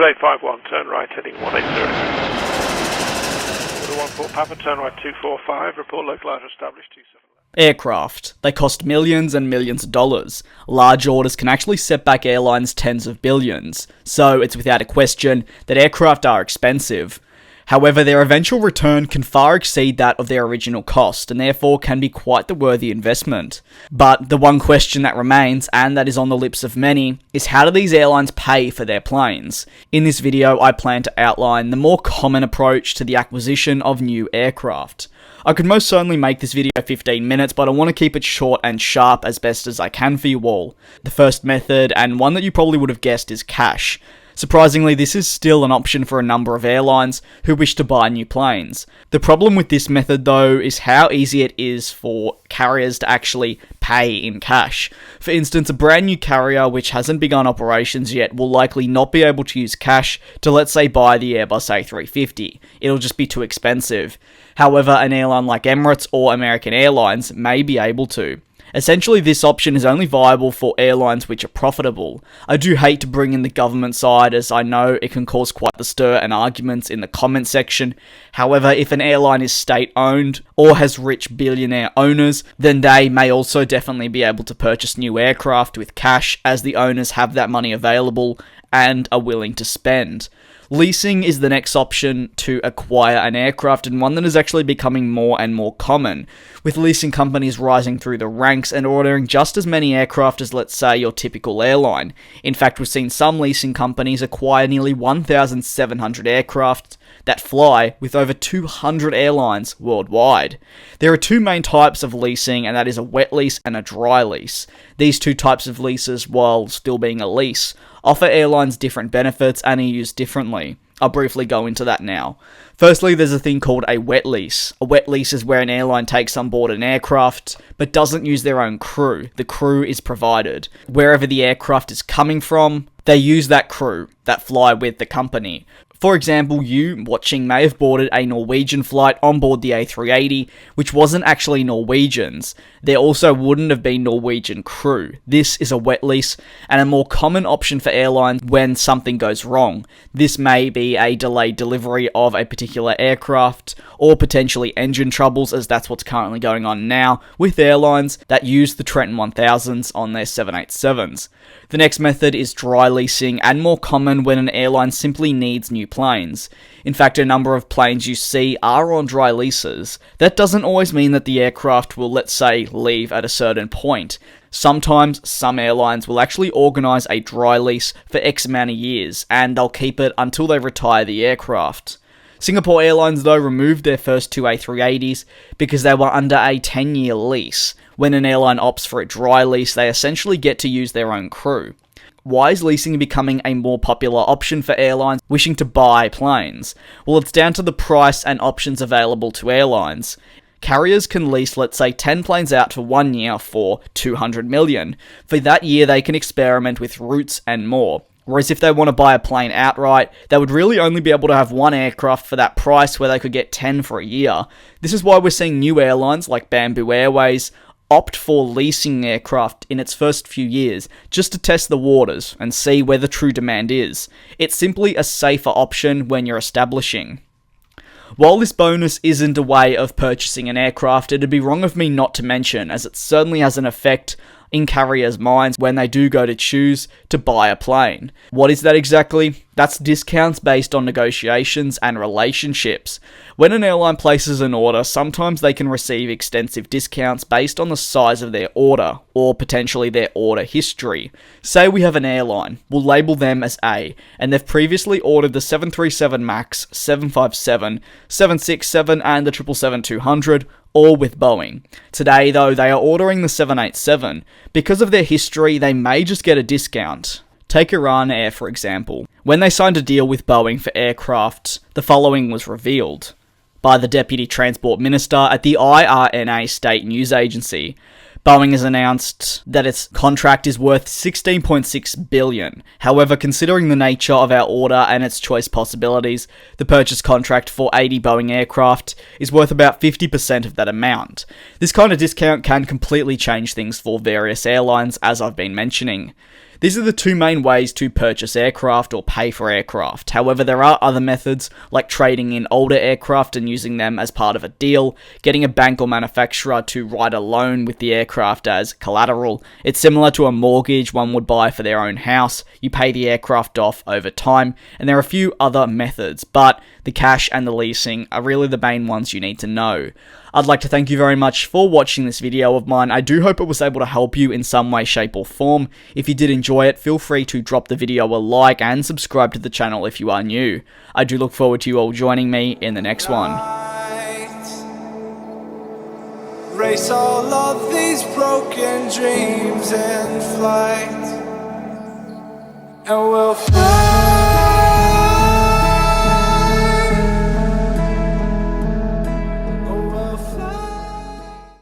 851, turn right heading 180. Order 14 Papa, turn right 245, report localizer established 27. Aircraft. They cost millions and millions of dollars. Large orders can actually set back airlines tens of billions, so it's without a question that aircraft are expensive. However, their eventual return can far exceed that of their original cost, and therefore can be quite the worthy investment. But the one question that remains, and that is on the lips of many, is how do these airlines pay for their planes? In this video, I plan to outline the more common approach to the acquisition of new aircraft. I could most certainly make this video 15 minutes, but I want to keep it short and sharp as best as I can for you all. The first method, and one that you probably would have guessed, is cash. Surprisingly, this is still an option for a number of airlines who wish to buy new planes. The problem with this method though is how easy it is for carriers to actually pay in cash. For instance, a brand new carrier which hasn't begun operations yet will likely not be able to use cash to, let's say, buy the Airbus A350. It'll just be too expensive. However, an airline like Emirates or American Airlines may be able to. Essentially, this option is only viable for airlines which are profitable. I do hate to bring in the government side, as I know it can cause quite the stir and arguments in the comment section. However, if an airline is state-owned or has rich billionaire owners, then they may also definitely be able to purchase new aircraft with cash, as the owners have that money available and are willing to spend. Leasing is the next option to acquire an aircraft, and one that is actually becoming more and more common, with leasing companies rising through the ranks and ordering just as many aircraft as, let's say, your typical airline. In fact, we've seen some leasing companies acquire nearly 1,700 aircraft that fly with over 200 airlines worldwide. There are two main types of leasing, and that is a wet lease and a dry lease. These two types of leases, while still being a lease, offer airlines different benefits and are used differently. I'll briefly go into that now. Firstly, there's a thing called a wet lease. A wet lease is where an airline takes on board an aircraft, but doesn't use their own crew. The crew is provided. Wherever the aircraft is coming from, they use that crew that fly with the company. For example, you watching may have boarded a Norwegian flight on board the A380, which wasn't actually Norwegians. There also wouldn't have been Norwegian crew. This is a wet lease, and a more common option for airlines when something goes wrong. This may be a delayed delivery of a particular aircraft, or potentially engine troubles, as that's what's currently going on now with airlines that use the Trenton 1000s on their 787s. The next method is dry leasing, and more common when an airline simply needs new planes. In fact, a number of planes you see are on dry leases. That doesn't always mean that the aircraft will, let's say, leave at a certain point. Sometimes, some airlines will actually organise a dry lease for X amount of years, and they'll keep it until they retire the aircraft. Singapore Airlines, though, removed their first two A380s because they were under a 10-year lease. When an airline opts for a dry lease, they essentially get to use their own crew. Why is leasing becoming a more popular option for airlines wishing to buy planes? Well, it's down to the price and options available to airlines. Carriers can lease, let's say, 10 planes out for 1 year for $200 million. For that year, they can experiment with routes and more. Whereas if they want to buy a plane outright, they would really only be able to have one aircraft for that price, where they could get 10 for a year. This is why we're seeing new airlines like Bamboo Airways opt for leasing aircraft in its first few years, just to test the waters and see where the true demand is. It's simply a safer option when you're establishing. While this bonus isn't a way of purchasing an aircraft, it'd be wrong of me not to mention, as it certainly has an effect in carriers' minds when they do go to choose to buy a plane. What is that exactly? That's discounts based on negotiations and relationships. When an airline places an order, sometimes they can receive extensive discounts based on the size of their order, or potentially their order history. Say we have an airline, we'll label them as A, and they've previously ordered the 737 MAX, 757, 767 and the 777-200, all with Boeing. Today, though, they are ordering the 787. Because of their history, they may just get a discount. Take Iran Air, for example. When they signed a deal with Boeing for aircraft, the following was revealed by the Deputy Transport Minister at the IRNA State News Agency. Boeing has announced that its contract is worth $16.6 billion. However, considering the nature of our order and its choice possibilities, the purchase contract for 80 Boeing aircraft is worth about 50% of that amount. This kind of discount can completely change things for various airlines, as I've been mentioning. These are the two main ways to purchase aircraft or pay for aircraft. However, there are other methods like trading in older aircraft and using them as part of a deal, getting a bank or manufacturer to write a loan with the aircraft as collateral. It's similar to a mortgage one would buy for their own house. You pay the aircraft off over time, and there are a few other methods, but the cash and the leasing are really the main ones you need to know. I'd like to thank you very much for watching this video of mine. I do hope it was able to help you in some way, shape or form. If you did enjoy it, feel free to drop the video a like and subscribe to the channel if you are new. I do look forward to you all joining me in the next one. Race all of these broken dreams in flight, and we'll fly.